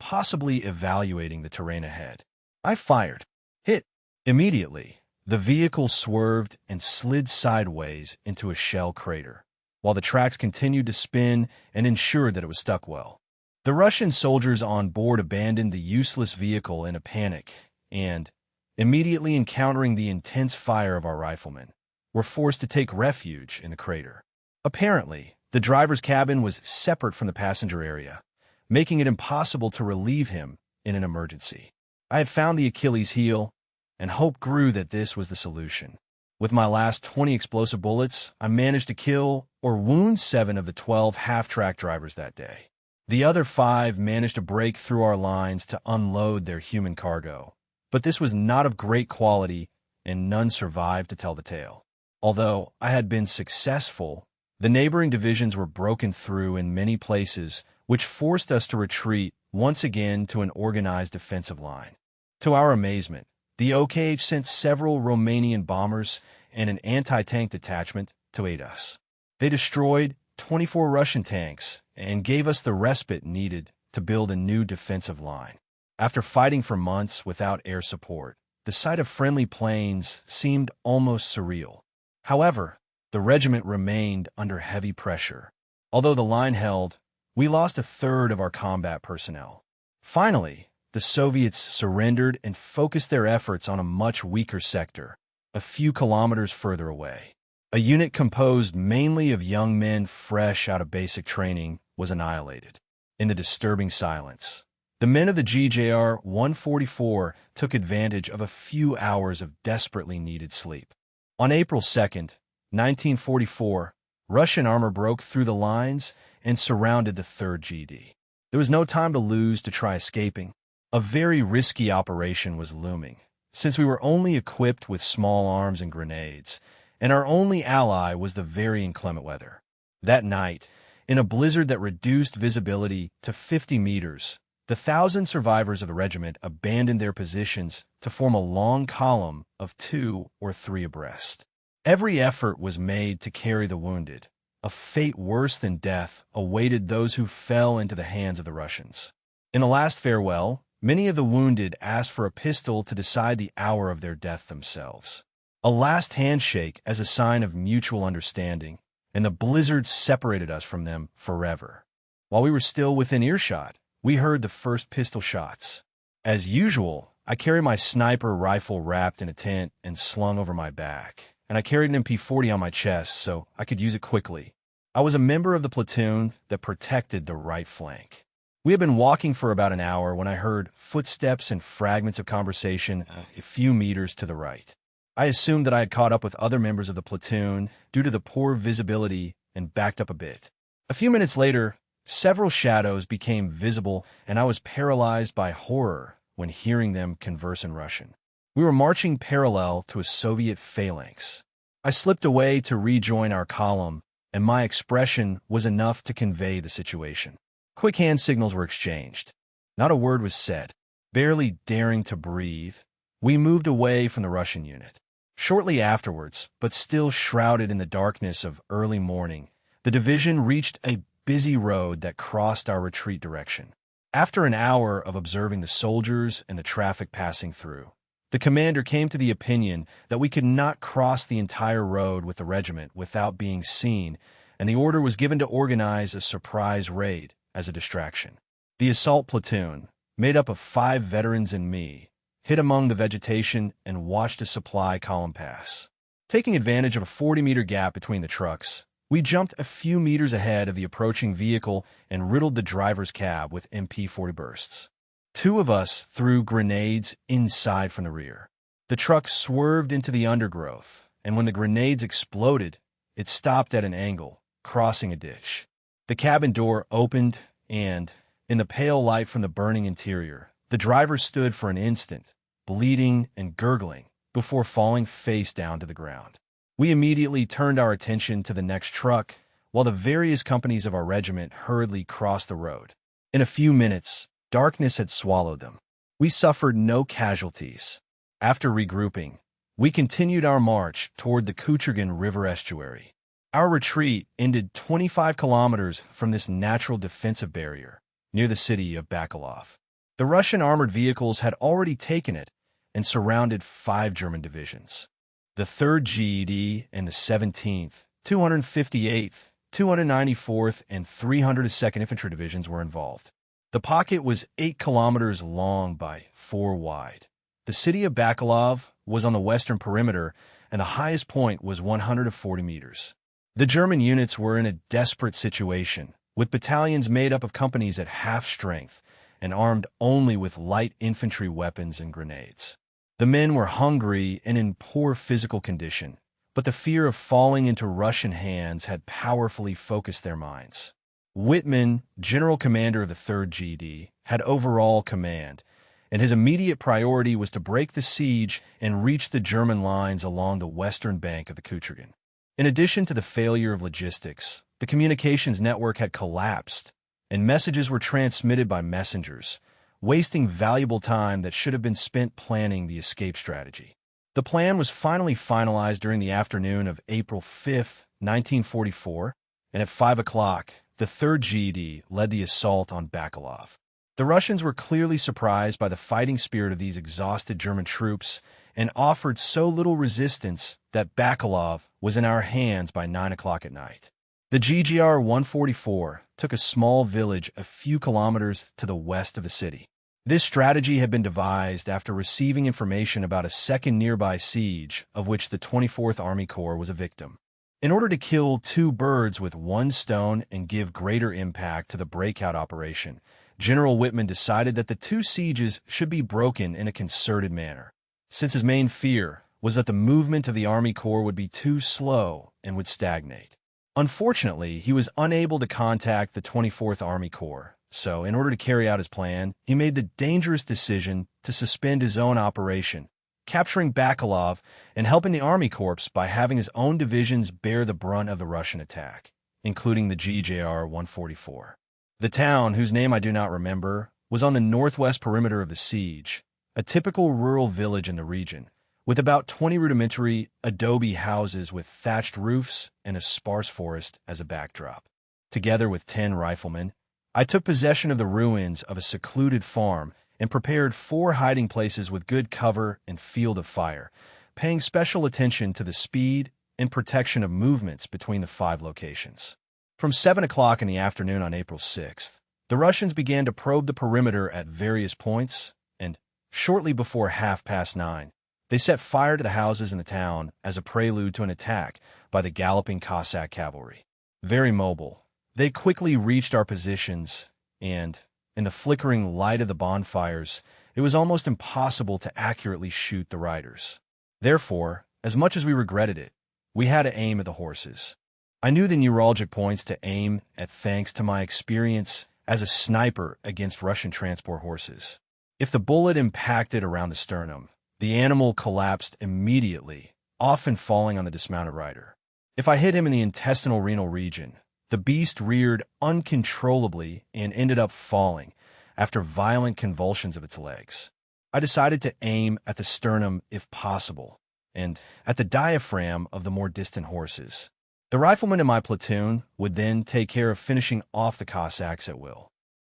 possibly evaluating the terrain ahead. I fired. Hit. Immediately, the vehicle swerved and slid sideways into a shell crater, while the tracks continued to spin and ensured that it was stuck well. The Russian soldiers on board abandoned the useless vehicle in a panic and, immediately encountering the intense fire of our riflemen, were forced to take refuge in the crater. Apparently, the driver's cabin was separate from the passenger area, making it impossible to relieve him in an emergency. I had found the Achilles heel, and hope grew that this was the solution. With my last 20 explosive bullets, I managed to kill or wound 7 of the 12 half-track drivers that day. The other 5 managed to break through our lines to unload their human cargo, but this was not of great quality, and none survived to tell the tale. Although I had been successful, the neighboring divisions were broken through in many places, which forced us to retreat once again to an organized defensive line. To our amazement, the OKH sent several Romanian bombers and an anti-tank detachment to aid us. They destroyed 24 Russian tanks and gave us the respite needed to build a new defensive line. After fighting for months without air support, the sight of friendly planes seemed almost surreal. However, the regiment remained under heavy pressure. Although the line held, we lost a third of our combat personnel. Finally, the Soviets surrendered and focused their efforts on a much weaker sector, a few kilometers further away. A unit composed mainly of young men fresh out of basic training was annihilated. In the disturbing silence, the men of the GJR 144 took advantage of a few hours of desperately needed sleep. On April 2nd, 1944, Russian armor broke through the lines and surrounded the 3rd GD. There was no time to lose to try escaping. A very risky operation was looming, since we were only equipped with small arms and grenades, and our only ally was the very inclement weather. That night, in a blizzard that reduced visibility to 50 meters, the 1,000 survivors of the regiment abandoned their positions to form a long column of 2 or 3 abreast. Every effort was made to carry the wounded. A fate worse than death awaited those who fell into the hands of the Russians. In a last farewell, many of the wounded asked for a pistol to decide the hour of their death themselves. A last handshake as a sign of mutual understanding, and the blizzard separated us from them forever. While we were still within earshot, we heard the first pistol shots. As usual, I carried my sniper rifle wrapped in a tent and slung over my back, and I carried an MP40 on my chest so I could use it quickly. I was a member of the platoon that protected the right flank. We had been walking for about an hour when I heard footsteps and fragments of conversation a few meters to the right. I assumed that I had caught up with other members of the platoon due to the poor visibility and backed up a bit. A few minutes later, several shadows became visible, and I was paralyzed by horror when hearing them converse in Russian. We were marching parallel to a Soviet phalanx. I slipped away to rejoin our column, and my expression was enough to convey the situation. Quick hand signals were exchanged. Not a word was said. Barely daring to breathe, we moved away from the Russian unit. Shortly afterwards, but still shrouded in the darkness of early morning, the division reached a busy road that crossed our retreat direction. After an hour of observing the soldiers and the traffic passing through, the commander came to the opinion that we could not cross the entire road with the regiment without being seen, and the order was given to organize a surprise raid as a distraction. The assault platoon, made up of 5 veterans and me, hid among the vegetation and watched a supply column pass. Taking advantage of a 40-meter gap between the trucks, we jumped a few meters ahead of the approaching vehicle and riddled the driver's cab with MP40 bursts. 2 of us threw grenades inside from the rear. The truck swerved into the undergrowth, and when the grenades exploded, it stopped at an angle, crossing a ditch. The cabin door opened, and, in the pale light from the burning interior, the driver stood for an instant, bleeding and gurgling, before falling face down to the ground. We immediately turned our attention to the next truck, while the various companies of our regiment hurriedly crossed the road. In a few minutes, darkness had swallowed them. We suffered no casualties. After regrouping, We continued our march toward the Kuchergen River estuary. Our retreat ended 25 kilometers from this natural defensive barrier, near the city of Bakalov. The Russian armored vehicles had already taken it and surrounded 5 German divisions. The 3rd GED and the 17th, 258th, 294th, and 302nd Infantry Divisions were involved. The pocket was 8 kilometers long by 4 wide. The city of Bakalov was on the western perimeter, and the highest point was 140 meters. The German units were in a desperate situation, with battalions made up of companies at half strength and armed only with light infantry weapons and grenades. The men were hungry and in poor physical condition, but the fear of falling into Russian hands had powerfully focused their minds. Whitman, general commander of the 3rd GD, had overall command, and his immediate priority was to break the siege and reach the German lines along the western bank of the Kuchergen. In addition to the failure of logistics, the communications network had collapsed, and messages were transmitted by messengers, wasting valuable time that should have been spent planning the escape strategy. The plan was finally finalized during the afternoon of April 5, 1944, and at 5 o'clock, the 3rd GD led the assault on Bakalov. The Russians were clearly surprised by the fighting spirit of these exhausted German troops and offered so little resistance that Bakalov was in our hands by 9 o'clock at night. The GGR 144 took a small village a few kilometers to the west of the city. This strategy had been devised after receiving information about a second nearby siege of which the 24th Army Corps was a victim. In order to kill 2 birds with 1 stone and give greater impact to the breakout operation, General Whitman decided that the 2 sieges should be broken in a concerted manner, since his main fear was that the movement of the Army Corps would be too slow and would stagnate. Unfortunately, he was unable to contact the 24th Army Corps, so in order to carry out his plan, he made the dangerous decision to suspend his own operation, capturing Bakalov and helping the Army Corps by having his own divisions bear the brunt of the Russian attack, including the GJR 144. The town, whose name I do not remember, was on the northwest perimeter of the siege, a typical rural village in the region, with about 20 rudimentary adobe houses with thatched roofs and a sparse forest as a backdrop. Together with 10 riflemen, I took possession of the ruins of a secluded farm and prepared 4 hiding places with good cover and field of fire, paying special attention to the speed and protection of movements between the 5 locations. From 7 o'clock in the afternoon on April 6th, the Russians began to probe the perimeter at various points, and shortly before 9:30, they set fire to the houses in the town as a prelude to an attack by the galloping Cossack cavalry. Very mobile, they quickly reached our positions, and, in the flickering light of the bonfires, it was almost impossible to accurately shoot the riders. Therefore, as much as we regretted it, we had to aim at the horses. I knew the neuralgic points to aim at thanks to my experience as a sniper against Russian transport horses. If the bullet impacted around the sternum, the animal collapsed immediately, often falling on the dismounted rider. If I hit him in the intestinal renal region, the beast reared uncontrollably and ended up falling after violent convulsions of its legs. I decided to aim at the sternum if possible, and at the diaphragm of the more distant horses. The riflemen in my platoon would then take care of finishing off the Cossacks at will.